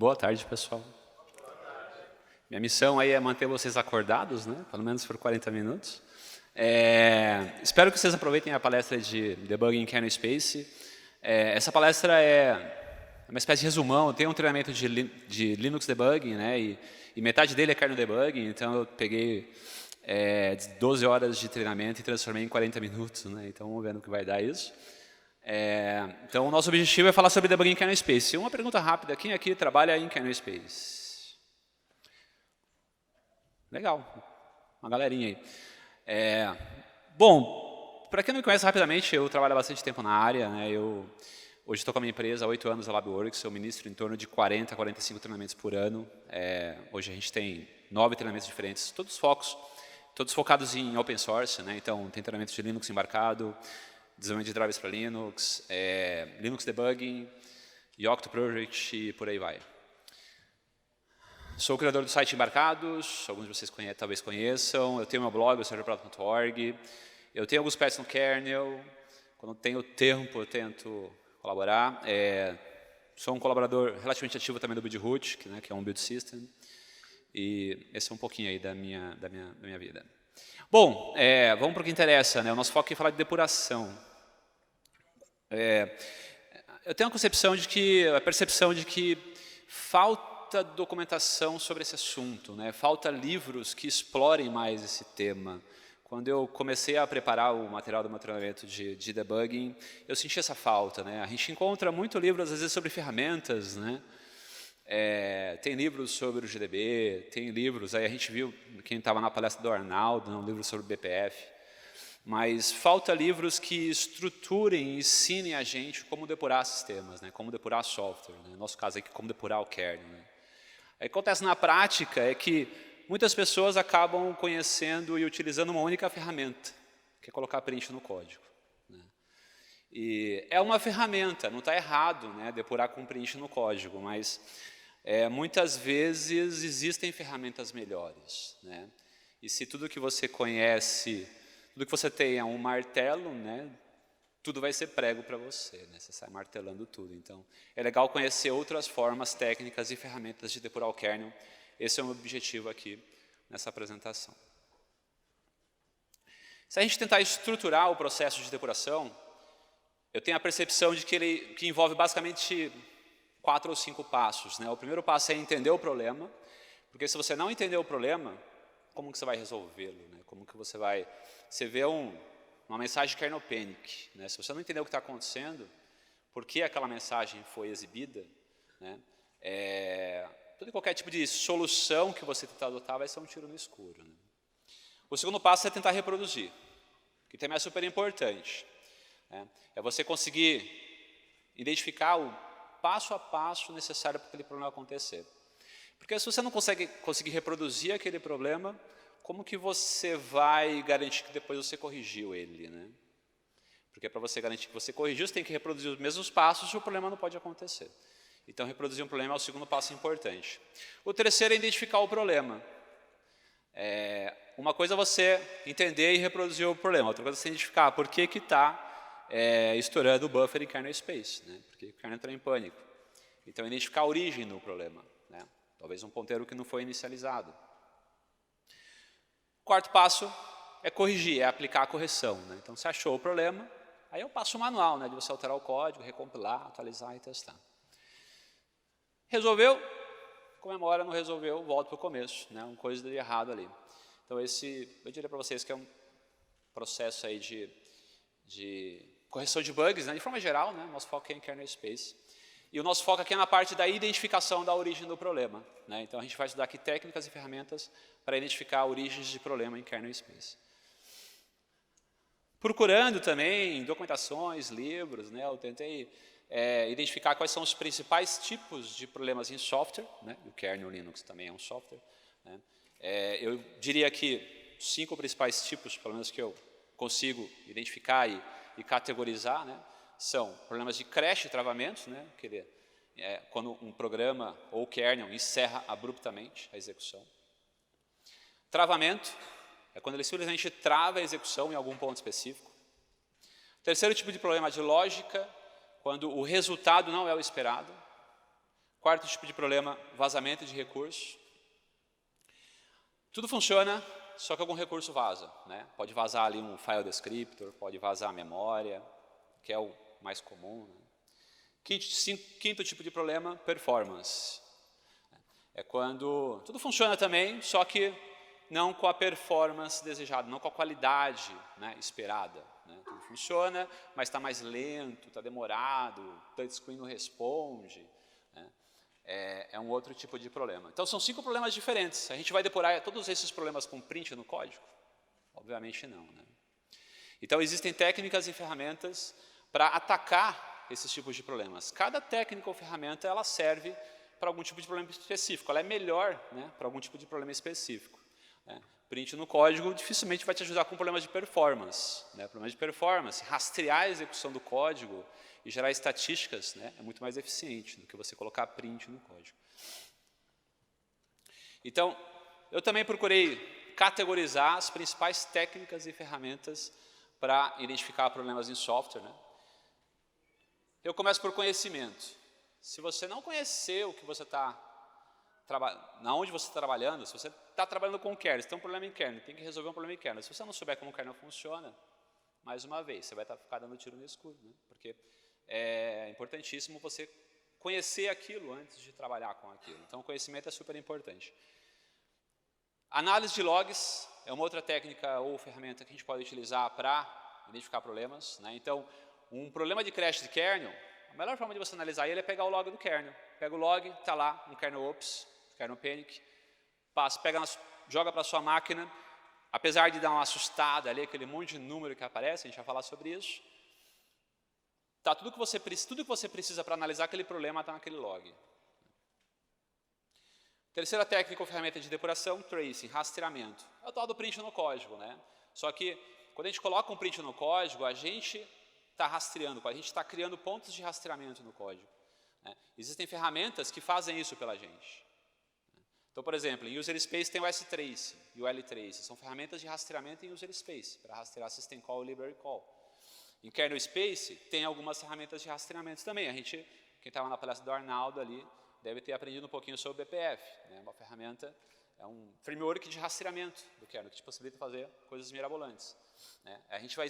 Boa tarde, pessoal. Minha missão aí é manter vocês acordados, né? Pelo menos por 40 minutos. Espero que vocês aproveitem a palestra de Debugging em Kernel Space. Essa palestra é uma espécie de resumão. Eu tenho um treinamento de Linux Debugging, né? E metade dele é Kernel Debugging, então eu peguei 12 horas de treinamento e transformei em 40 minutos, né? Então vamos ver no que vai dar isso. Então o nosso objetivo é falar sobre Debugging em Kernel Space. Uma pergunta rápida, quem aqui trabalha em Kernel Space? Legal, uma galerinha aí. Bom, para quem não me conhece rapidamente, eu trabalho há bastante tempo na área, né? Hoje estou com a minha empresa há 8 anos, a LabWorks, eu ministro em torno de 40 a 45 treinamentos por ano. Hoje a gente tem 9 treinamentos diferentes, todos focados em open source, né? Então tem treinamentos de Linux embarcado, desenvolvimento de drivers para Linux, Linux Debugging, Yocto Project e por aí vai. Sou o criador do site Embarcados, alguns de vocês talvez conheçam. Eu tenho meu blog, o serverproto.org. Eu tenho alguns pets no kernel. Quando tenho tempo, eu tento colaborar. Sou um colaborador relativamente ativo também do BuildRoot, que é um build system. E esse é um pouquinho aí da minha vida. Bom, vamos para o que interessa, né? O nosso foco aqui é falar de depuração. Eu tenho a percepção de que falta documentação sobre esse assunto, né? Falta livros que explorem mais esse tema. Quando eu comecei a preparar o material do meu treinamento de debugging, eu senti essa falta, né? A gente encontra muito livro, às vezes, sobre ferramentas, né? Tem livros sobre o GDB, tem livros, aí a gente viu, quem estava na palestra do Arnaldo, um livro sobre o BPF, mas falta livros que estruturem e ensinem a gente como depurar sistemas, né? Como depurar software, né? No nosso caso aqui, como depurar o kernel, né? O que acontece na prática é que muitas pessoas acabam conhecendo e utilizando uma única ferramenta, que é colocar print no código, né? E é uma ferramenta, não está errado, né, depurar com print no código, mas muitas vezes existem ferramentas melhores, né? E se tudo que você conhece, tudo que você tem é um martelo, né, tudo vai ser prego para você, né? Você sai martelando tudo. Então, é legal conhecer outras formas técnicas e ferramentas de depurar o kernel. Esse é o meu objetivo aqui nessa apresentação. Se a gente tentar estruturar o processo de depuração, eu tenho a percepção de que envolve basicamente 4 ou 5 passos, né? O primeiro passo é entender o problema, porque se você não entender o problema, como que você vai resolvê-lo, né? Como que você vai... Você vê uma mensagem kernel panic, né? Se você não entender o que está acontecendo, por que aquela mensagem foi exibida, né? Todo e qualquer tipo de solução que você tentar adotar vai ser um tiro no escuro, né? O segundo passo é tentar reproduzir, que também é super importante, né? É você conseguir identificar o passo a passo necessário para aquele problema acontecer. Porque se você não conseguir reproduzir aquele problema, como que você vai garantir que depois você corrigiu ele, né? Porque para você garantir que você corrigiu, você tem que reproduzir os mesmos passos e o problema não pode acontecer. Então, reproduzir um problema é o segundo passo importante. O terceiro é identificar o problema. Uma coisa é você entender e reproduzir o problema, outra coisa é você identificar por que está estourando o buffer em kernel space, né? Porque o kernel entra em pânico. Então, identificar a origem do problema, né? Talvez um ponteiro que não foi inicializado. O quarto passo é corrigir, é aplicar a correção, né? Então, você achou o problema, aí é o passo manual, né, de você alterar o código, recompilar, atualizar e testar. Resolveu? Comemora, não resolveu, volta para o começo, né? Uma coisa de errado ali. Então, eu diria para vocês que é um processo aí de correção de bugs, né? De forma geral, né? Nosso foco é em kernel space. E o nosso foco aqui é na parte da identificação da origem do problema, né? Então, a gente vai estudar aqui técnicas e ferramentas para identificar origens de problema em kernel space. Procurando também documentações, livros, né? Eu tentei identificar quais são os principais tipos de problemas em software, né? O kernel Linux também é um software, né? Eu diria que 5 principais tipos, pelo menos que eu consigo identificar e categorizar, né? São problemas de crash e travamentos, né? Quando um programa ou kernel encerra abruptamente a execução. Travamento é quando ele simplesmente trava a execução em algum ponto específico. Terceiro tipo de problema de lógica, quando o resultado não é o esperado. Quarto tipo de problema, vazamento de recurso. Tudo funciona, só que algum recurso vaza, né? Pode vazar ali um file descriptor, pode vazar a memória, que é o mais comum, né? Quinto tipo de problema, performance. É quando tudo funciona também, só que não com a performance desejada, não com a qualidade, né, esperada, né? Tudo funciona, mas está mais lento, está demorado, o touchscreen não responde, né? É um outro tipo de problema. Então, são 5 problemas diferentes. A gente vai depurar todos esses problemas com print no código? Obviamente não, né? Então, existem técnicas e ferramentas para atacar esses tipos de problemas. Cada técnica ou ferramenta, ela serve para algum tipo de problema específico. Ela é melhor, né, para algum tipo de problema específico, né? Print no código dificilmente vai te ajudar com problemas de performance, né? Problemas de performance, rastrear a execução do código e gerar estatísticas, né, é muito mais eficiente do que você colocar print no código. Então, eu também procurei categorizar as principais técnicas e ferramentas para identificar problemas em software, né? Eu começo por conhecimento. Se você não conhecer o que você está onde você está trabalhando, se você está trabalhando com kernel, se tem um problema em kernel, tem que resolver um problema em kernel. Se você não souber como o kernel funciona, mais uma vez, você vai ficar dando tiro no escuro, né? Porque é importantíssimo você conhecer aquilo antes de trabalhar com aquilo. Então, o conhecimento é super importante. Análise de logs é uma outra técnica ou ferramenta que a gente pode utilizar para identificar problemas, né? Então, um problema de crash de kernel, a melhor forma de você analisar ele é pegar o log do kernel. Pega o log, está lá, um kernel ops, kernel panic, joga para a sua máquina, apesar de dar uma assustada ali, aquele monte de número que aparece, a gente vai falar sobre isso, tá, tudo que você precisa para analisar aquele problema está naquele log. Terceira técnica ou ferramenta de depuração, tracing, rastreamento. É o tal do print no código, né? Só que, quando a gente coloca um print no código, a gente está rastreando, a gente está criando pontos de rastreamento no código, né? Existem ferramentas que fazem isso pela gente. Então, por exemplo, em user space tem o S-Trace e o L-Trace. São ferramentas de rastreamento em user space, para rastrear system call e library call. Em kernel space, tem algumas ferramentas de rastreamento também. Quem estava na palestra do Arnaldo ali, deve ter aprendido um pouquinho sobre o BPF, né? Uma ferramenta, é um framework de rastreamento do kernel, que te possibilita fazer coisas mirabolantes, né? A gente vai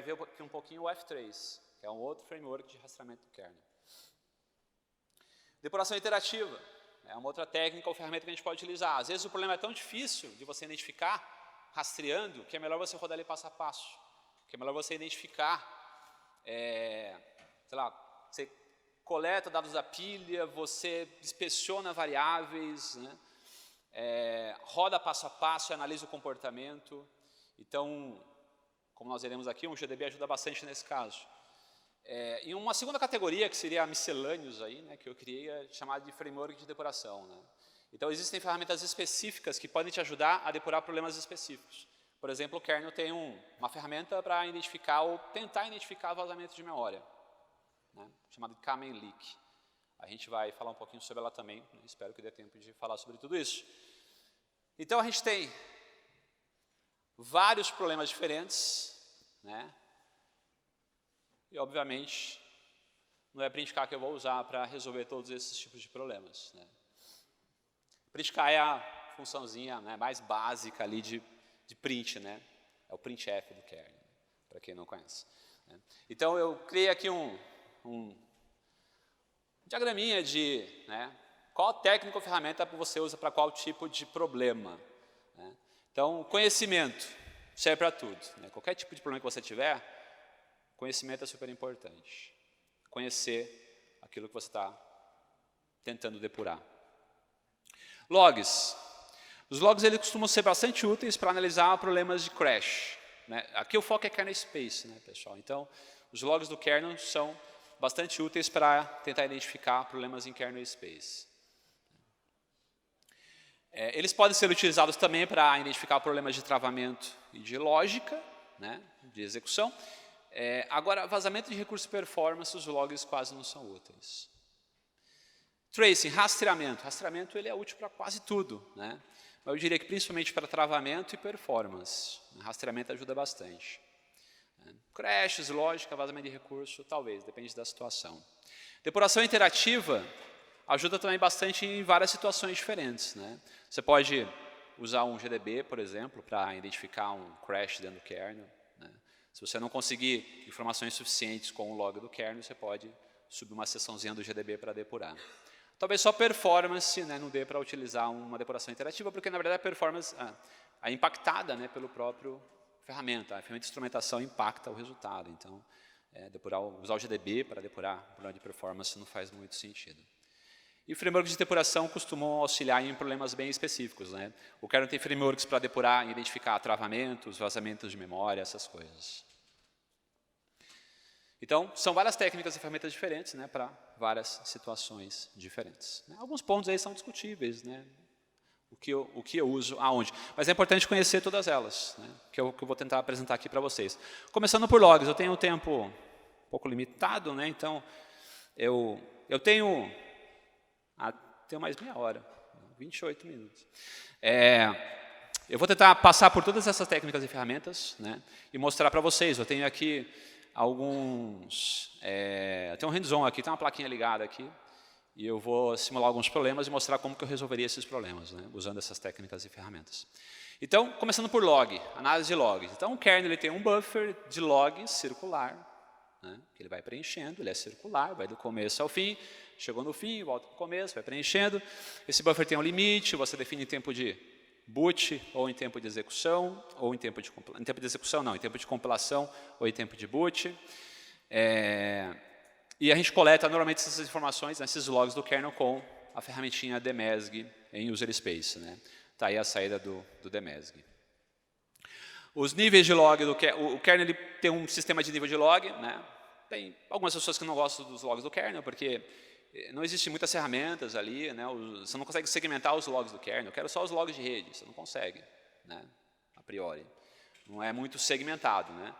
ver aqui um pouquinho o F-Trace, que é um outro framework de rastreamento do kernel. Depuração iterativa é uma outra técnica ou ferramenta que a gente pode utilizar. Às vezes o problema é tão difícil de você identificar, rastreando, que é melhor você rodar ele passo a passo, que é melhor você identificar, sei lá, você coleta dados da pilha, você inspeciona variáveis, né? Roda passo a passo e analisa o comportamento. Então, como nós veremos aqui, um GDB ajuda bastante nesse caso. Em uma segunda categoria, que seria miscelâneos, aí, né, que eu criei, é chamada de framework de depuração, né? Então, existem ferramentas específicas que podem te ajudar a depurar problemas específicos. Por exemplo, o kernel tem uma ferramenta para identificar ou tentar identificar vazamento de memória, né, chamado de Kamen Leak. A gente vai falar um pouquinho sobre ela também, né? Espero que dê tempo de falar sobre tudo isso. Então, a gente tem vários problemas diferentes, né? E, obviamente, não é printk que eu vou usar para resolver todos esses tipos de problemas, né? Printk é a funçãozinha, né, mais básica ali de print, né? É o printf do kernel, para quem não conhece, né? Então, eu criei aqui um diagraminha de, né, qual técnica ou ferramenta você usa para qual tipo de problema, né? Então, conhecimento serve para tudo, né? Qualquer tipo de problema que você tiver, conhecimento é super importante. Conhecer aquilo que você está tentando depurar. Logs. Os logs eles costumam ser bastante úteis para analisar problemas de crash, né? Aqui o foco é kernel space, né, pessoal? Então, os logs do kernel são bastante úteis para tentar identificar problemas em kernel space. Eles podem ser utilizados também para identificar problemas de travamento e de lógica, né, de execução. Agora, vazamento de recurso e performance, os logs quase não são úteis. Tracing, rastreamento. Rastreamento ele é útil para quase tudo, né? Mas eu diria que principalmente para travamento e performance. Rastreamento ajuda bastante. Crashes, lógica, vazamento de recurso, talvez, depende da situação. Depuração interativa, ajuda também bastante em várias situações diferentes, né? Você pode usar um GDB, por exemplo, para identificar um crash dentro do kernel, né? Se você não conseguir informações suficientes com o log do kernel, você pode subir uma seçãozinha do GDB para depurar. Talvez só performance, né, não dê para utilizar uma depuração interativa, porque na verdade a performance é impactada, né, pelo próprio ferramenta. A ferramenta de instrumentação impacta o resultado. Então, usar o GDB para depurar um problema de performance não faz muito sentido. E frameworks de depuração costumam auxiliar em problemas bem específicos, né? O kernel tem frameworks para depurar e identificar travamentos, vazamentos de memória, essas coisas. Então, são várias técnicas e ferramentas diferentes, né, para várias situações diferentes. Alguns pontos aí são discutíveis, né? O que eu uso aonde. Mas é importante conhecer todas elas, né, que eu vou tentar apresentar aqui para vocês. Começando por logs, eu tenho um tempo um pouco limitado, né, então eu tenho mais meia hora, 28 minutos. Eu vou tentar passar por todas essas técnicas e ferramentas, né, e mostrar para vocês. Eu tenho aqui alguns... eu tenho um hands-on aqui, tem uma plaquinha ligada aqui, e eu vou simular alguns problemas e mostrar como que eu resolveria esses problemas, né, usando essas técnicas e ferramentas. Então, começando por log, análise de logs. Então, o kernel ele tem um buffer de log circular, né, que ele vai preenchendo, ele é circular, vai do começo ao fim, chegou no fim, volta para o começo, vai preenchendo. Esse buffer tem um limite, você define em tempo de boot, ou em tempo de execução, ou em tempo de compilação, ou em tempo de boot. E a gente coleta normalmente essas informações, esses logs do kernel com a ferramentinha dmesg em user space, né? Tá aí a saída do dmesg. Os níveis de log do kernel, o kernel ele tem um sistema de nível de log, né? Tem algumas pessoas que não gostam dos logs do kernel, porque não existem muitas ferramentas ali, né? Você não consegue segmentar os logs do kernel. Eu quero só os logs de rede, você não consegue, né? A priori. Não é muito segmentado, né?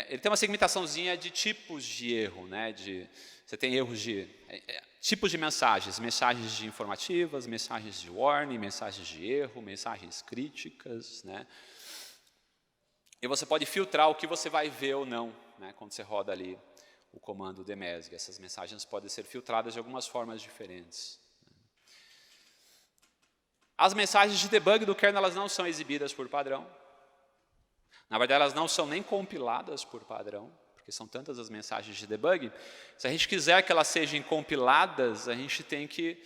Ele tem uma segmentaçãozinha de tipos de erro, né? Você tem erros de tipos de mensagens de informativas, mensagens de warning, mensagens de erro, mensagens críticas, né? E você pode filtrar o que você vai ver ou não, né? Quando você roda ali o comando dmesg. Essas mensagens podem ser filtradas de algumas formas diferentes. As mensagens de debug do kernel elas não são exibidas por padrão. Na verdade, elas não são nem compiladas por padrão, porque são tantas as mensagens de debug. Se a gente quiser que elas sejam compiladas, a gente tem que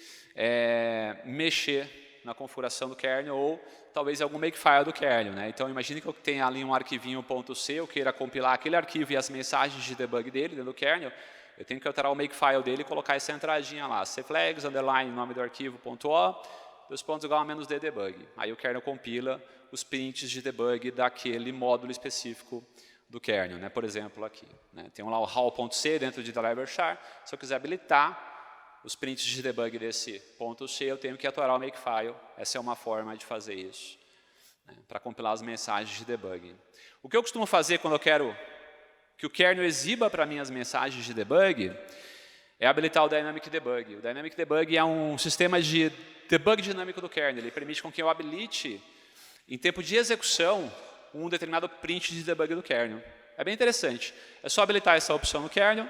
mexer na configuração do kernel ou talvez algum makefile do kernel, né? Então, imagine que eu tenha ali um arquivinho .c, eu queira compilar aquele arquivo e as mensagens de debug dele dentro do kernel, eu tenho que alterar o makefile dele e colocar essa entradinha lá, cflags, underline, nome do arquivo, .o, dois pontos igual a -d debug. Aí o kernel compila os prints de debug daquele módulo específico do kernel, né? Por exemplo, aqui, né? Tem lá o how.c dentro de driver char. Se eu quiser habilitar os prints de debug desse .c, eu tenho que atuar o makefile. Essa é uma forma de fazer isso, né? Para compilar as mensagens de debug. O que eu costumo fazer quando eu quero que o kernel exiba para mim as mensagens de debug é habilitar o Dynamic Debug. O Dynamic Debug é um sistema de debug dinâmico do kernel. Ele permite com que eu habilite, em tempo de execução, um determinado print de debug do kernel. É bem interessante. É só habilitar essa opção no kernel,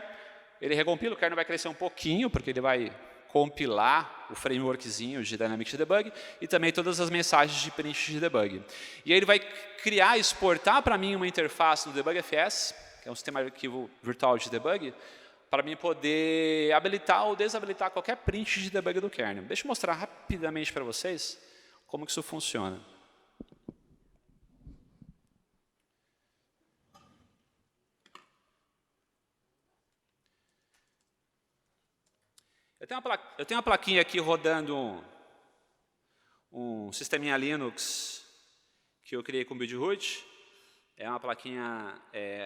ele recompila, o kernel vai crescer um pouquinho, porque ele vai compilar o frameworkzinho de Dynamic Debug e também todas as mensagens de print de debug. E aí ele vai criar, exportar para mim uma interface no DebugFS, que é um sistema de arquivo virtual de debug, para mim poder habilitar ou desabilitar qualquer print de debug do kernel. Deixa eu mostrar rapidamente para vocês como que isso funciona. Eu tenho uma plaquinha aqui rodando um sisteminha Linux que eu criei com build root. É uma plaquinha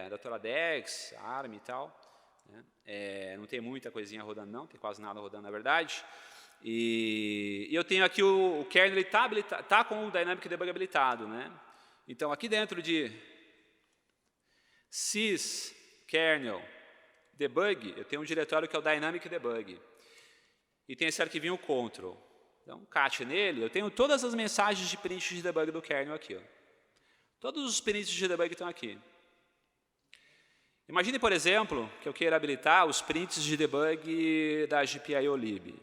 da Toradex, ARM e tal, né? Não tem muita coisinha rodando não, tem quase nada rodando na verdade. E eu tenho aqui o kernel, ele tá com o Dynamic Debug habilitado, né? Então aqui dentro de sys kernel debug, eu tenho um diretório que é o Dynamic Debug. E tem esse arquivinho control. Então, cat nele, eu tenho todas as mensagens de print de debug do kernel aqui, ó. Todos os prints de debug estão aqui. Imagine, por exemplo, que eu queira habilitar os prints de debug da GPIO lib.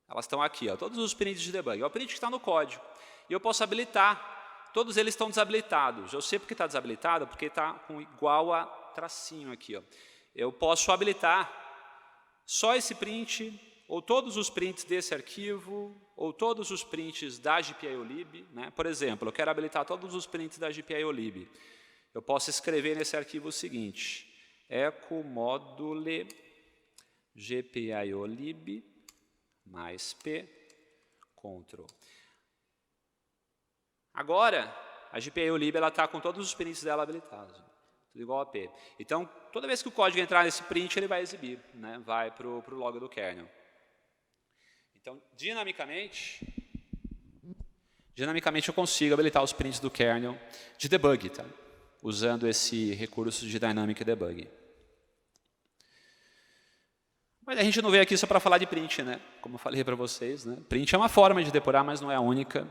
Elas estão aqui, ó, todos os prints de debug. É o print que está no código. E eu posso habilitar. Todos eles estão desabilitados. Eu sei porque está desabilitado, porque está com igual a tracinho aqui. Ó. Eu posso habilitar só esse print, ou todos os prints desse arquivo, ou todos os prints da GPIOlib. Né? Por exemplo, eu quero habilitar todos os prints da GPIOlib. Eu posso escrever nesse arquivo o seguinte, echo module GPIOlib mais P, Ctrl. Agora, a GPIOlib está com todos os prints dela habilitados, tudo igual a P. Então, toda vez que o código entrar nesse print, ele vai exibir, né? Vai para o log do kernel. Então, dinamicamente eu consigo habilitar os prints do kernel de debug, tá? Usando esse recurso de Dynamic Debug. Mas a gente não veio aqui só para falar de print, né? Como eu falei para vocês, né? Print é uma forma de depurar, mas não é a única.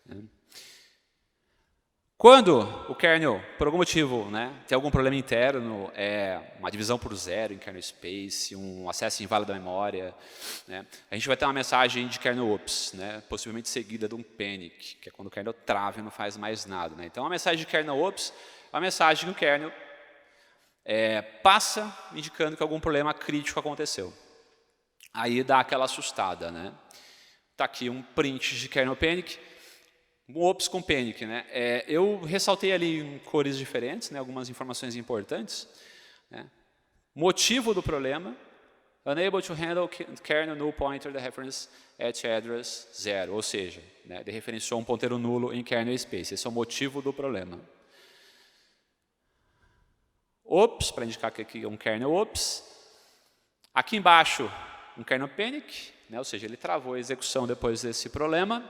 Né? Quando o kernel, por algum motivo, né, tem algum problema interno, uma divisão por zero em kernel space, um acesso inválido à memória, né, a gente vai ter uma mensagem de kernel ops, né, possivelmente seguida de um panic, que é quando o kernel trava e não faz mais nada. Né? Então, a mensagem de kernel ops é uma mensagem que o kernel passa indicando que algum problema crítico aconteceu. Aí dá aquela assustada. Né? Está aqui um print de kernel panic, um ops com panic. Né? Eu ressaltei ali em cores diferentes, né, algumas informações importantes. Né? Motivo do problema, unable to handle kernel null pointer the reference at address 0, ou seja, né, ele referenciou um ponteiro nulo em kernel space. Esse é o motivo do problema. Ops, para indicar que aqui é um kernel ops. Aqui embaixo, um kernel panic, né, ou seja, ele travou a execução depois desse problema.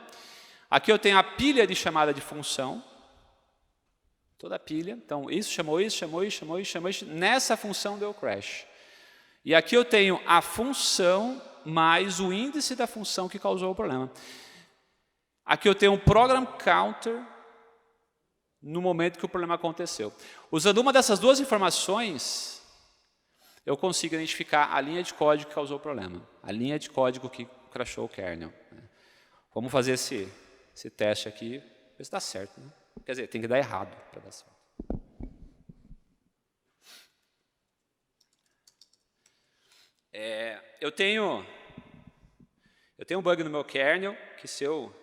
Aqui eu tenho a pilha de chamada de função, toda a pilha. Então, isso chamou isso, chamou isso, chamou isso, chamou isso. Nessa função deu crash. E aqui eu tenho a função mais o índice da função que causou o problema. Aqui eu tenho um program counter no momento que o problema aconteceu. Usando uma dessas duas informações, eu consigo identificar a linha de código que causou o problema. A linha de código que crashou o kernel. Vamos fazer esse teste aqui, ver se dá certo. Né? Quer dizer, tem que dar errado para dar certo. Eu tenho um bug no meu kernel, que se eu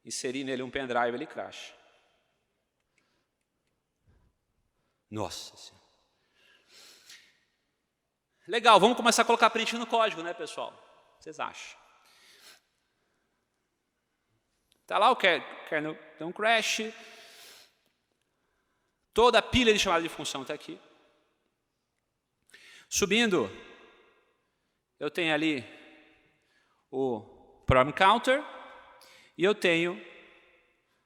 inserir nele um pendrive, ele crasha. Nossa Senhora. Legal, vamos começar a colocar print no código, né, pessoal? O que vocês acham? Está lá o kernel, tem um crash. Toda a pilha de chamada de função está aqui. Subindo, eu tenho ali o program counter e eu tenho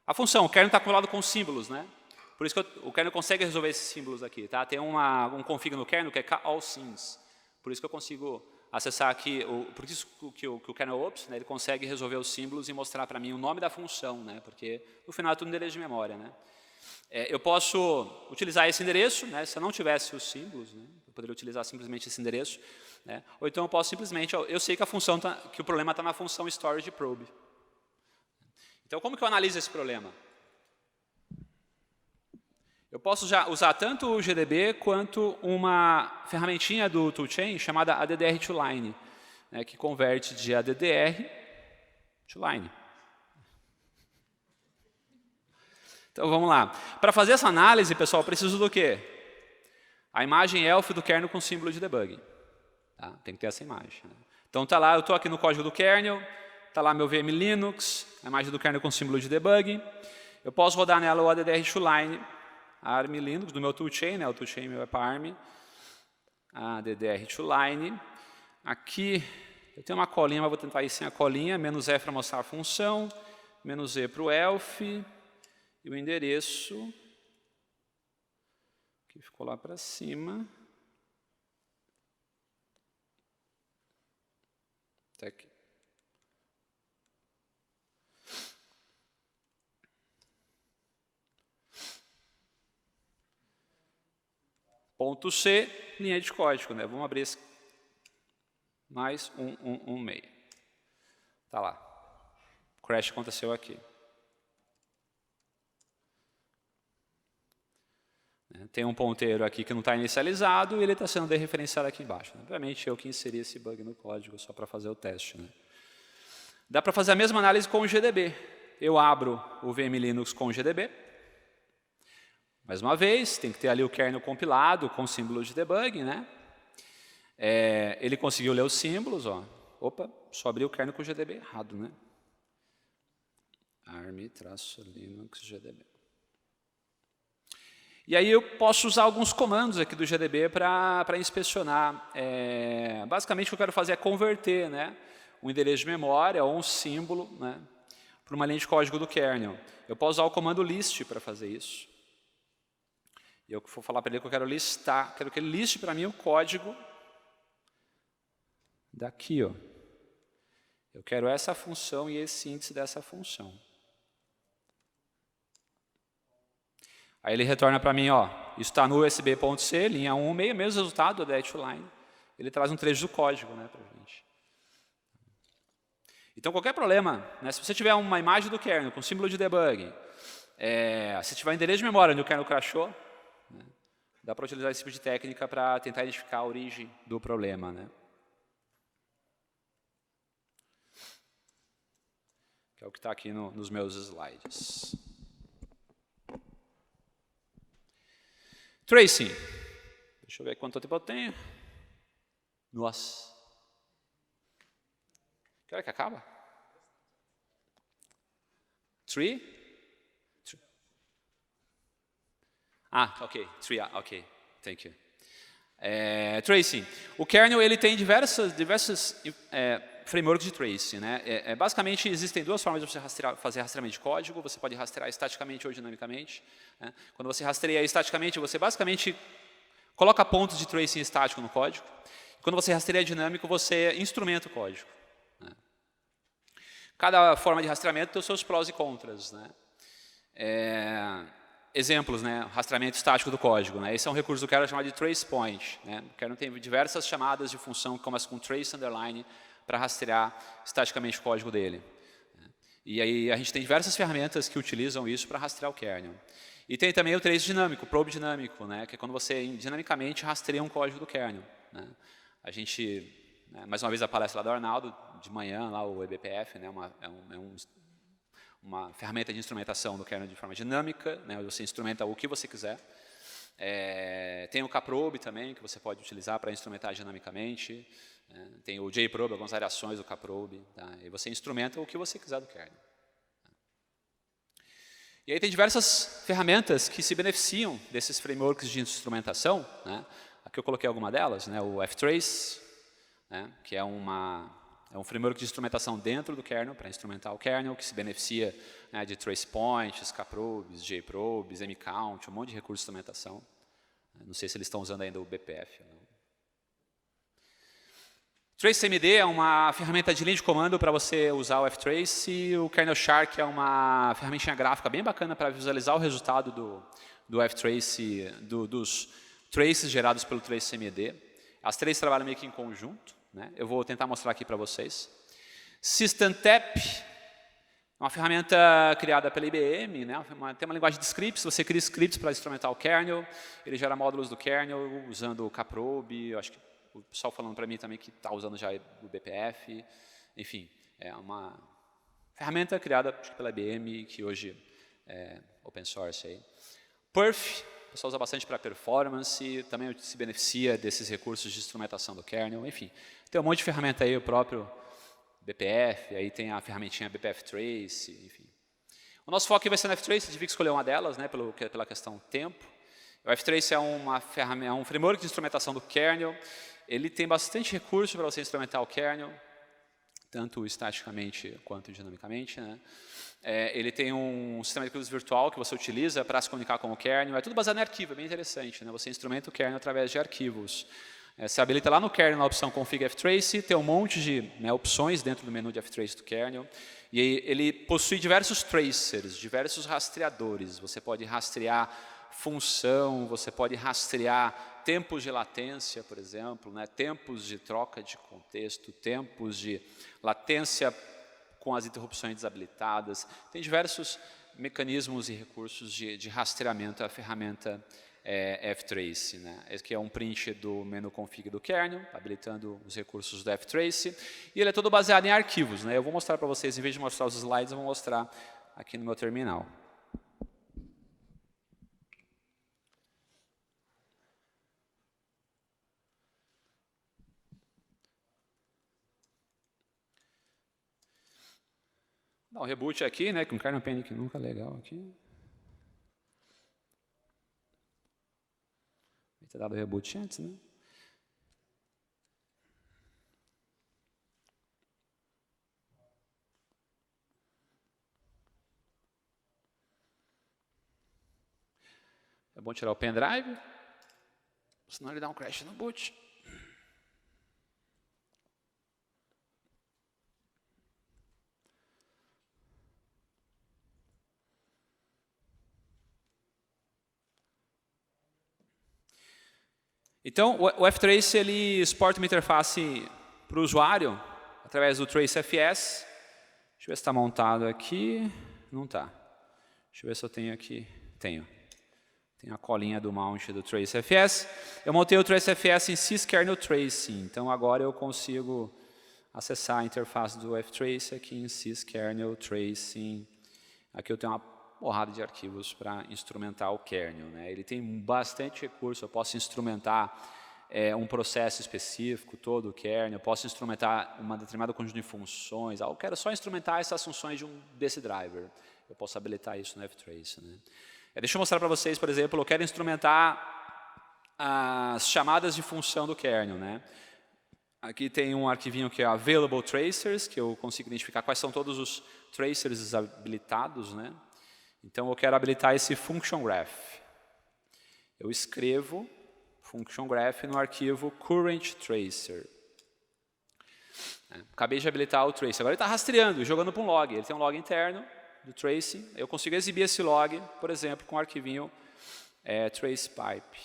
a função. O kernel está colado com símbolos, né? Por isso que o kernel consegue resolver esses símbolos aqui. Tá? Tem um config no kernel que é all scenes. Por isso que eu consigo acessar aqui, por isso que o kernel ops, né, ele consegue resolver os símbolos e mostrar para mim o nome da função, né, porque no final é tudo endereço de memória. Né. Eu posso utilizar esse endereço, né, se eu não tivesse os símbolos, né, eu poderia utilizar simplesmente esse endereço, né, ou então eu posso simplesmente, eu sei que que o problema está na função storage probe. Então, como que eu analiso esse problema? Eu posso já usar tanto o GDB quanto uma ferramentinha do toolchain chamada ADDR2Line, né, que converte de ADDR to line. Então, vamos lá. Para fazer essa análise, pessoal, eu preciso do quê? A imagem ELF do kernel com símbolo de debug. Tá? Tem que ter essa imagem. Né? Então, tá lá, eu estou aqui no código do kernel, está lá meu VM Linux, a imagem do kernel com símbolo de debug. Eu posso rodar nela o ADDR2Line, a ARM Linux, do meu toolchain, né? O toolchain meu é para ARM, a ADDR2Line. Aqui eu tenho uma colinha, mas vou tentar ir sem a colinha, -E para mostrar a função, -E para o ELF, e o endereço, que ficou lá para cima. Até aqui. Ponto C, linha de código, né? Vamos abrir esse mais 116. Tá lá. O crash aconteceu aqui. Tem um ponteiro aqui que não está inicializado e ele está sendo dereferenciado aqui embaixo. Obviamente, eu que inseri esse bug no código só para fazer o teste. Dá para fazer a mesma análise com o GDB. Eu abro o VM Linux com o GDB. Mais uma vez, tem que ter ali o kernel compilado com símbolo de debug. Ele conseguiu ler os símbolos. Opa, só abri o kernel com o GDB errado. arm-linux GDB. E aí eu posso usar alguns comandos aqui do GDB para inspecionar. Basicamente, o que eu quero fazer é converter um endereço de memória ou um símbolo para uma linha de código do kernel. Eu posso usar o comando list para fazer isso. E eu vou falar para ele que eu quero listar, quero que ele liste para mim o código daqui. Eu quero essa função e esse índice dessa função. Aí ele retorna para mim, isso está no usb.c, linha 1.6, mesmo resultado da line. Ele traz um trecho do código para a gente. Então, qualquer problema, se você tiver uma imagem do kernel com símbolo de debug, se tiver endereço de memória onde o kernel crashou, dá para utilizar esse tipo de técnica para tentar identificar a origem do problema. Que é o que está aqui nos meus slides. Tracing. Deixa eu ver quanto tempo eu tenho. Nossa. Que hora que acaba? 3? Ok. 3, ok. Thank you. Tracing. O kernel ele tem diversos frameworks de tracing. Basicamente, existem duas formas de você fazer rastreamento de código. Você pode rastrear estaticamente ou dinamicamente. Quando você rastreia estaticamente, você basicamente coloca pontos de tracing estático no código. Quando você rastreia dinâmico, você instrumenta o código. Cada forma de rastreamento tem os seus prós e contras. Exemplos, rastreamento estático do código. Esse é um recurso do kernel chamado de tracepoint. O kernel tem diversas chamadas de função que começam com trace underline para rastrear estaticamente o código dele. E aí a gente tem diversas ferramentas que utilizam isso para rastrear o kernel. E tem também o trace dinâmico, o probe dinâmico, que é quando você dinamicamente rastreia um código do kernel. A gente, mais uma vez a palestra lá do Arnaldo, de manhã, lá o eBPF, uma ferramenta de instrumentação do kernel de forma dinâmica, você instrumenta o que você quiser. Tem o kprobe também, que você pode utilizar para instrumentar dinamicamente. Tem o jprobe, algumas variações do kprobe. E você instrumenta o que você quiser do kernel. E aí tem diversas ferramentas que se beneficiam desses frameworks de instrumentação. Aqui eu coloquei alguma delas, o ftrace, que é um framework de instrumentação dentro do kernel, para instrumentar o kernel, que se beneficia de tracepoints, kprobes, jprobes, mcount, um monte de recursos de instrumentação. Não sei se eles estão usando ainda o BPF. TraceMD é uma ferramenta de linha de comando para você usar o ftrace, e o Kernel Shark é uma ferramentinha gráfica bem bacana para visualizar o resultado do ftrace, dos traces gerados pelo TraceMD. As três trabalham meio que em conjunto. Eu vou tentar mostrar aqui para vocês. SystemTap é uma ferramenta criada pela IBM, tem uma linguagem de scripts, você cria scripts para instrumentar o kernel, ele gera módulos do kernel usando o kprobe, eu acho que o pessoal falando para mim também que está usando já o BPF, enfim, é uma ferramenta criada pela IBM que hoje é open source. Perf, o pessoal usa bastante para performance, também se beneficia desses recursos de instrumentação do kernel, enfim. Tem um monte de ferramenta aí, o próprio BPF, aí tem a ferramentinha BPF Trace, enfim. O nosso foco aqui vai ser no ftrace, tive que escolher uma delas, pela questão tempo. O ftrace é um framework de instrumentação do kernel, ele tem bastante recurso para você instrumentar o kernel, tanto estaticamente quanto dinamicamente. Ele tem um sistema de recursos virtual que você utiliza para se comunicar com o kernel, é tudo baseado em arquivo, é bem interessante. Você instrumenta o kernel através de arquivos. Você habilita lá no kernel a opção config ftrace, tem um monte de opções dentro do menu de ftrace do kernel, e ele possui diversos tracers, diversos rastreadores. Você pode rastrear função, você pode rastrear tempos de latência, por exemplo, tempos de troca de contexto, tempos de latência com as interrupções desabilitadas. Tem diversos mecanismos e recursos de rastreamento à ferramenta ftrace, né? Esse aqui é um print do menu config do kernel, habilitando os recursos do ftrace. E ele é todo baseado em arquivos, né? Eu vou mostrar para vocês, em vez de mostrar os slides, eu vou mostrar aqui no meu terminal. Dá um reboot aqui, né? Com kernel panic nunca é legal aqui. Ter dado reboot antes, né? É bom tirar o pendrive, senão ele dá um crash no boot. Então, o ftrace ele exporta uma interface para o usuário através do tracefs. Deixa eu ver se está montado aqui. Não está. Deixa eu ver se eu tenho aqui. Tenho. Tem a colinha do mount do tracefs. Eu montei o tracefs em syskernel tracing. Então, agora eu consigo acessar a interface do ftrace aqui em syskernel tracing. Aqui eu tenho uma porrada de arquivos para instrumentar o kernel, né? Ele tem bastante recurso, eu posso instrumentar um processo específico, todo o kernel, eu posso instrumentar uma determinada conjunto de funções, eu quero só instrumentar essas funções desse driver, eu posso habilitar isso no ftrace, né? Deixa eu mostrar para vocês, por exemplo, eu quero instrumentar as chamadas de função do kernel, né? Aqui tem um arquivinho que é available tracers, que eu consigo identificar quais são todos os tracers habilitados, né? Então, eu quero habilitar esse function graph. Eu escrevo function graph no arquivo current tracer. Acabei de habilitar o tracer. Agora ele está rastreando, jogando para um log. Ele tem um log interno do tracing. Eu consigo exibir esse log, por exemplo, com o arquivinho tracepipe.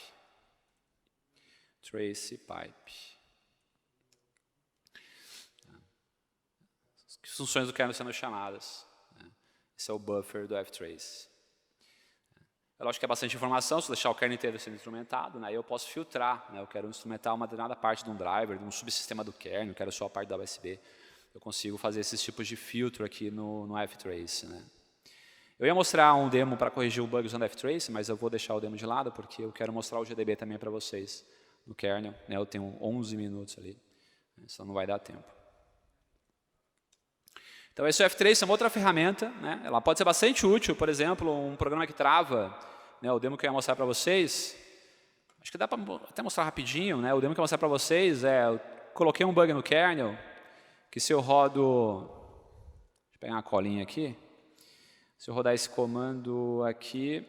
Tracepipe. As funções do kernel sendo chamadas. Esse é o buffer do ftrace. É lógico que é bastante informação, se eu deixar o kernel inteiro sendo instrumentado, né, eu posso filtrar, né, eu quero instrumentar uma determinada parte de um driver, de um subsistema do kernel, eu quero só a parte da USB. Eu consigo fazer esses tipos de filtro aqui no ftrace, né. Eu ia mostrar um demo para corrigir o bug usando ftrace, mas eu vou deixar o demo de lado, porque eu quero mostrar o GDB também para vocês no kernel. Né, eu tenho 11 minutos ali, senão não vai dar tempo. Então, esse ftrace é uma outra ferramenta, né? Ela pode ser bastante útil, por exemplo, um programa que trava, né? O demo que eu ia mostrar para vocês, acho que dá para até mostrar rapidinho, né? O demo que eu ia mostrar para vocês eu coloquei um bug no kernel, que se eu rodo, deixa eu pegar uma colinha aqui, se eu rodar esse comando aqui,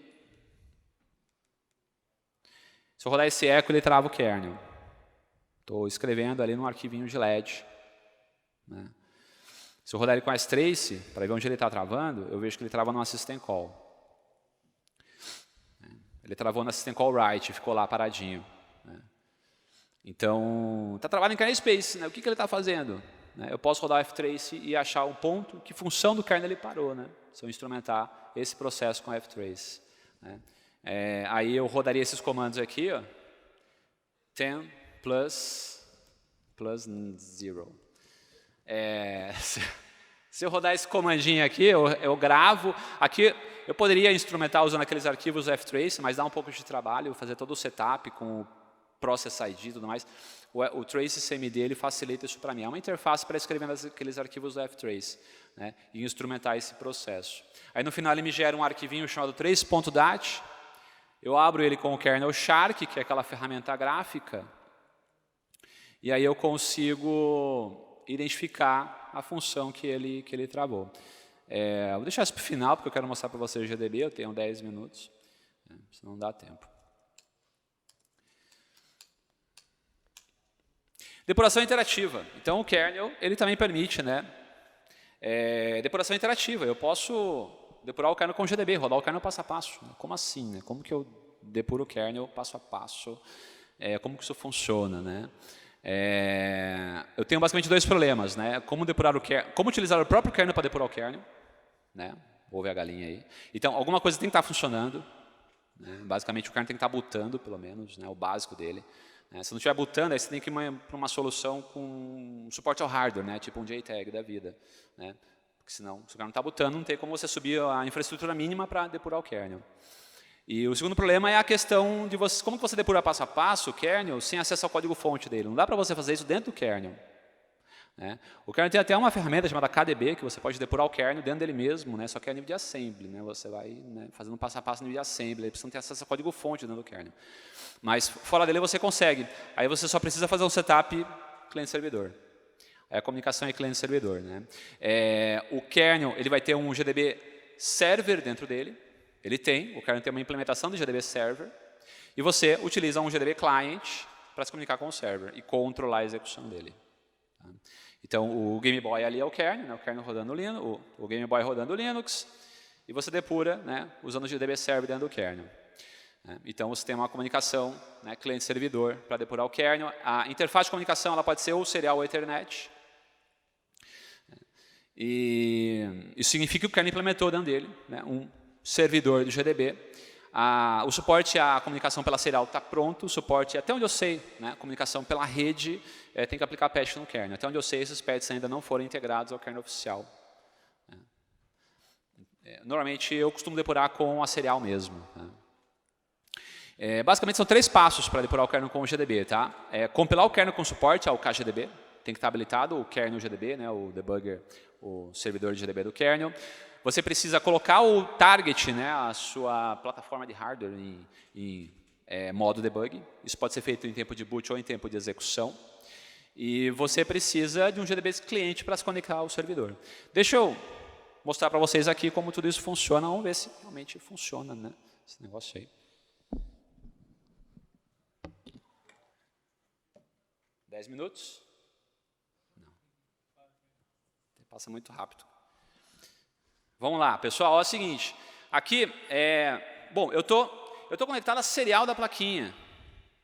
se eu rodar esse echo, ele trava o kernel. Estou escrevendo ali num arquivinho de LED, né? Se eu rodar ele com a trace, para ver onde ele está travando, eu vejo que ele trava no assistant call. Ele travou no assistant call write, ficou lá paradinho. Então, está travado em kernel space, né? O que ele está fazendo? Eu posso rodar o ftrace e achar um ponto, que função do kernel ele parou, né? Se eu instrumentar esse processo com o ftrace. Aí eu rodaria esses comandos aqui, ó, 10 plus 0. Se eu rodar esse comandinho aqui, eu gravo. Aqui eu poderia instrumentar usando aqueles arquivos ftrace, mas dá um pouco de trabalho, fazer todo o setup com o process ID e tudo mais. O trace CMD ele facilita isso para mim. É uma interface para escrever aqueles arquivos do ftrace, né, e instrumentar esse processo. Aí no final ele me gera um arquivinho chamado trace.dat. Eu abro ele com o kernel Shark, que é aquela ferramenta gráfica, e aí eu consigo identificar a função que ele travou. Vou deixar isso para o final, porque eu quero mostrar para vocês o GDB, eu tenho 10 minutos, senão não dá tempo. Depuração interativa. Então, o kernel ele também permite, né, depuração interativa. Eu posso depurar o kernel com GDB, rodar o kernel passo a passo. Como assim? Né? Como que eu depuro o kernel passo a passo? Como que isso funciona? Né? Eu tenho basicamente dois problemas, né? Como utilizar o próprio kernel para depurar o kernel, né? Ouve a galinha aí. Então, alguma coisa tem que estar funcionando, né? Basicamente, o kernel tem que estar bootando, pelo menos, né? O básico dele. Né? Se não estiver bootando, aí você tem que ir para uma solução com suporte ao hardware, né? Tipo um JTAG da vida, né? Porque senão, se o kernel não está bootando, não tem como você subir a infraestrutura mínima para depurar o kernel. E o segundo problema é a questão de como você depura passo a passo o kernel sem acesso ao código-fonte dele. Não dá para você fazer isso dentro do kernel. Né? O kernel tem até uma ferramenta chamada KDB, que você pode depurar o kernel dentro dele mesmo, né? Só que é nível de assembly. Né? Você vai, né, fazendo passo a passo no nível de assembly, aí precisa ter acesso ao código-fonte dentro do kernel. Mas fora dele você consegue. Aí você só precisa fazer um setup cliente-servidor. É a comunicação é cliente-servidor. Né? O kernel ele vai ter um GDB server dentro dele. Ele tem, o kernel tem uma implementação de GDB server. E você utiliza um GDB client para se comunicar com o server e controlar a execução dele. Tá? Então, o Game Boy ali é o kernel, né? O kernel rodando Linux, o Game Boy rodando Linux. E você depura, né, usando o GDB server dentro do kernel. Então, você tem uma comunicação, né, cliente-servidor para depurar o kernel. A interface de comunicação ela pode ser ou serial ou Ethernet. E isso significa que o kernel implementou dentro dele, né, um servidor do GDB. O suporte à comunicação pela serial está pronto. O suporte, até onde eu sei, né, a comunicação pela rede, tem que aplicar patch no kernel. Até onde eu sei, esses patches ainda não foram integrados ao kernel oficial. Normalmente, eu costumo depurar com a serial mesmo. Né? Basicamente, são 3 passos para depurar o kernel com o GDB. Tá? Compilar o kernel com suporte ao KGDB. Tem que estar habilitado o kernel GDB, né, o debugger, o servidor de GDB do kernel. Você precisa colocar o target, né, a sua plataforma de hardware em modo debug. Isso pode ser feito em tempo de boot ou em tempo de execução. E você precisa de um GDB cliente para se conectar ao servidor. Deixa eu mostrar para vocês aqui como tudo isso funciona. Vamos ver se realmente funciona, né, esse negócio aí. 10 minutos? Não. Passa muito rápido. Vamos lá, pessoal, é o seguinte, aqui, bom, eu tô conectado à serial da plaquinha.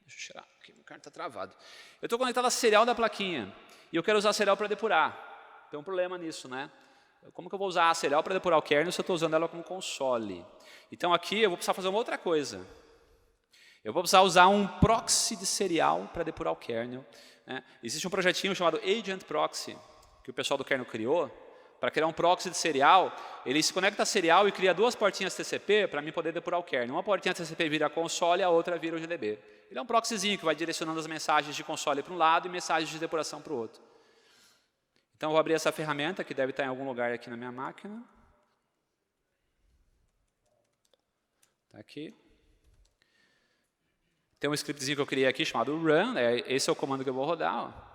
Deixa eu tirar, aqui o cara está travado. Eu estou conectado à serial da plaquinha e eu quero usar a serial para depurar. Tem um problema nisso, né? Como que eu vou usar a serial para depurar o kernel se eu estou usando ela como console? Então aqui eu vou precisar fazer uma outra coisa. Eu vou precisar usar um proxy de serial para depurar o kernel. Né? Existe um projetinho chamado Agent Proxy, que o pessoal do kernel criou. Para criar um proxy de serial, ele se conecta a serial e cria 2 portinhas TCP para mim poder depurar o kernel. Uma portinha TCP vira console e a outra vira o GDB. Ele é um proxyzinho que vai direcionando as mensagens de console para um lado e mensagens de depuração para o outro. Então, eu vou abrir essa ferramenta, que deve estar em algum lugar aqui na minha máquina. Está aqui. Tem um scriptzinho que eu criei aqui chamado run. Esse é o comando que eu vou rodar. Ó.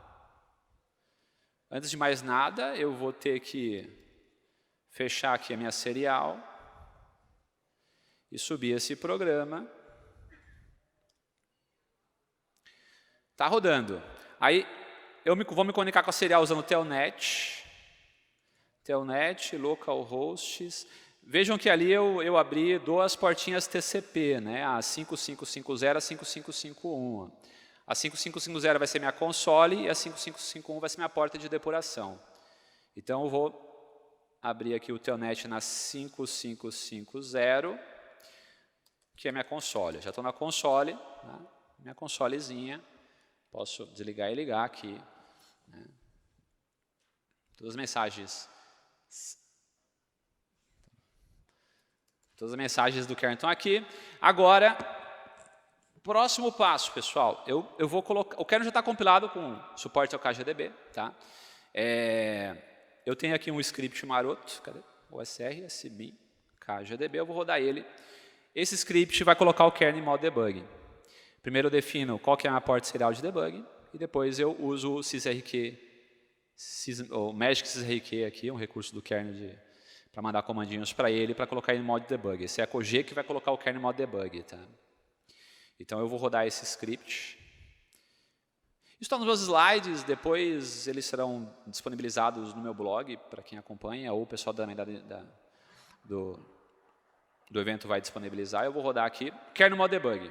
Antes de mais nada, eu vou ter que fechar aqui a minha serial e subir esse programa. Está rodando. Aí, eu vou me conectar com a serial usando o Telnet, localhosts. Vejam que ali eu abri 2 portinhas TCP, né? A 5550 e a 5551. A 5550 vai ser minha console e a 5551 vai ser minha porta de depuração. Então, eu vou abrir aqui o Telnet na 5550, que é minha console. Já estou na console, né? Minha consolezinha. Posso desligar e ligar aqui. Né? Todas as mensagens do kernel estão aqui. Agora, próximo passo, pessoal. Eu vou colocar. O kernel já está compilado com suporte ao KGDB. Tá? Eu tenho aqui um script maroto. Cadê? OSR, SB, KGDB. Eu vou rodar ele. Esse script vai colocar o kernel em modo debug. Primeiro eu defino qual que é a minha porta serial de debug. E depois eu uso o sysrq, ou Magic sysrq aqui, um recurso do kernel para mandar comandinhos para ele, para colocar ele em modo debug. Esse é a COG que vai colocar o kernel em modo debug. Tá? Então, eu vou rodar esse script. Isso está nos meus slides, depois eles serão disponibilizados no meu blog, para quem acompanha, ou o pessoal do evento vai disponibilizar. Eu vou rodar aqui, kernel modo debug.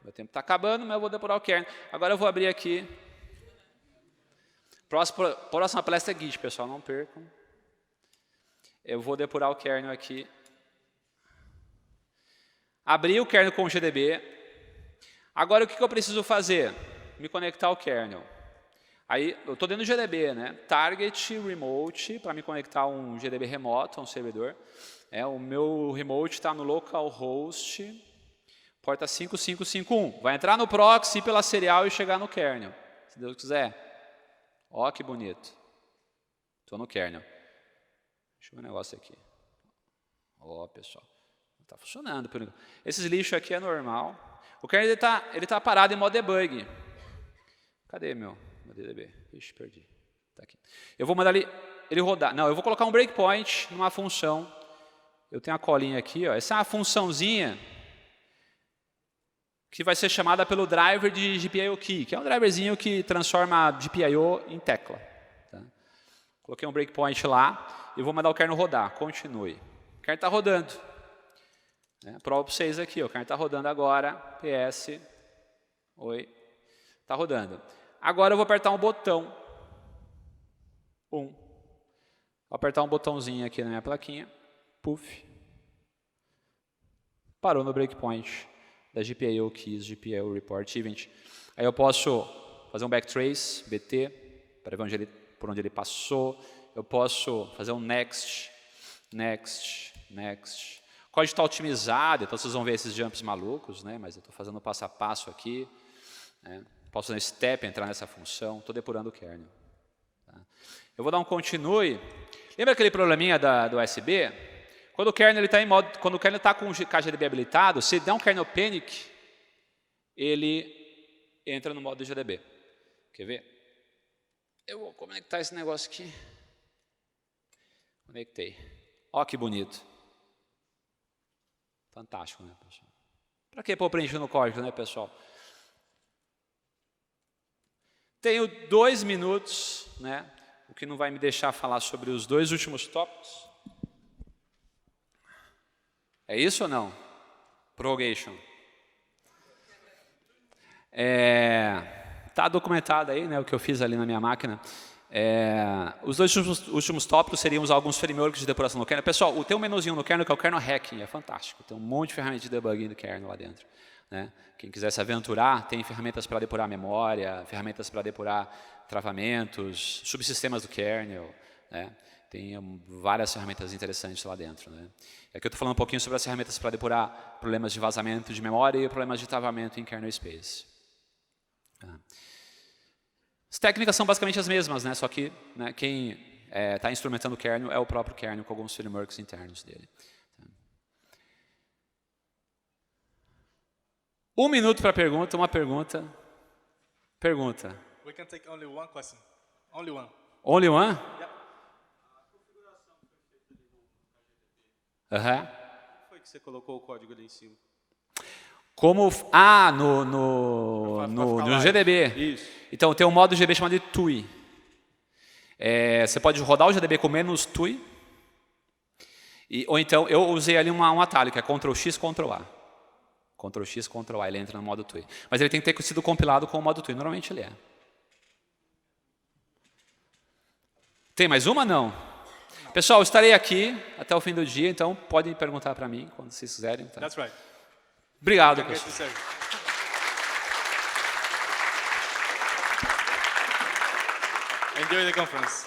Meu tempo está acabando, mas eu vou depurar o kernel. Agora eu vou abrir aqui. Próxima palestra é Git, pessoal, não percam. Eu vou depurar o kernel aqui. Abri o kernel com o GDB. Agora, o que eu preciso fazer? Me conectar ao kernel. Aí, eu estou dentro do GDB, né? Target remote, para me conectar a um GDB remoto, a um servidor. O meu remote está no localhost, porta 5551. Vai entrar no proxy pela serial e chegar no kernel, se Deus quiser. Ó, que bonito. Estou no kernel. Deixa eu ver um negócio aqui. Ó, pessoal. Está funcionando. Esses lixos aqui é normal. O kernel ele tá parado em modo debug. Cadê meu DDB? Ixi, perdi. Tá aqui. Eu vou mandar ele rodar. Não, eu vou colocar um breakpoint numa função. Eu tenho a colinha aqui. Ó. Essa é uma funçãozinha que vai ser chamada pelo driver de GPIO Key, que é um driverzinho que transforma a GPIO em tecla. Tá? Coloquei um breakpoint lá e vou mandar o kernel rodar. Continue. O kernel está rodando. Prova para vocês aqui. O kernel está rodando agora. PS. Oi. Está rodando. Agora eu vou apertar um botão. Vou apertar um botãozinho aqui na minha plaquinha. Puff. Parou no breakpoint da GPIO Keys, GPIO Report Event. Aí eu posso fazer um backtrace, BT, para ver por onde ele passou. Eu posso fazer um next, next, next. O código está otimizado, então vocês vão ver esses jumps malucos, né? Mas eu estou fazendo passo a passo aqui. Né? Posso fazer um step, entrar nessa função. Estou depurando o kernel. Tá? Eu vou dar um continue. Lembra aquele probleminha do USB? Quando o kernel está em modo, quando o kernel está com o KGDB habilitado, se der um kernel panic, ele entra no modo GDB. Quer ver? Eu vou conectar esse negócio aqui. Conectei. Ó que bonito. Fantástico, né, pessoal? Para que pôr preencher no código, né, pessoal? Tenho 2 minutos, né? O que não vai me deixar falar sobre os 2 últimos tópicos. É isso ou não? Prorogation. Está documentado aí, né, o que eu fiz ali na minha máquina. Os 2 últimos tópicos seriam usar alguns frameworks de depuração no kernel. Pessoal, tem um menuzinho no kernel que é o kernel hacking, é fantástico. Tem um monte de ferramentas de debugging do kernel lá dentro. Né? Quem quiser se aventurar, tem ferramentas para depurar memória, ferramentas para depurar travamentos, subsistemas do kernel. Né? Tem várias ferramentas interessantes lá dentro. Né? Aqui eu estou falando um pouquinho sobre as ferramentas para depurar problemas de vazamento de memória e problemas de travamento em kernel space. As técnicas são basicamente as mesmas, né? Só que né, quem está instrumentando o kernel é o próprio kernel com alguns frameworks internos dele. 1 minuto para pergunta, uma pergunta. Pergunta. We can take only one question. Only one. Only one? Yeah. Como foi que você colocou o código ali em cima? Como... no GDB. Isso. Então, tem um modo GDB chamado de TUI. Você pode rodar o GDB com menos TUI. Ou então, eu usei ali um atalho, que é Ctrl+X, Ctrl+A. Ctrl+X, Ctrl+A, ele entra no modo TUI. Mas ele tem que ter sido compilado com o modo TUI. Normalmente ele é. Tem mais uma? Não. Pessoal, estarei aqui até o fim do dia, então podem perguntar para mim quando vocês quiserem. Tá? That's right. Obrigado, pessoal. Enjoy the conference.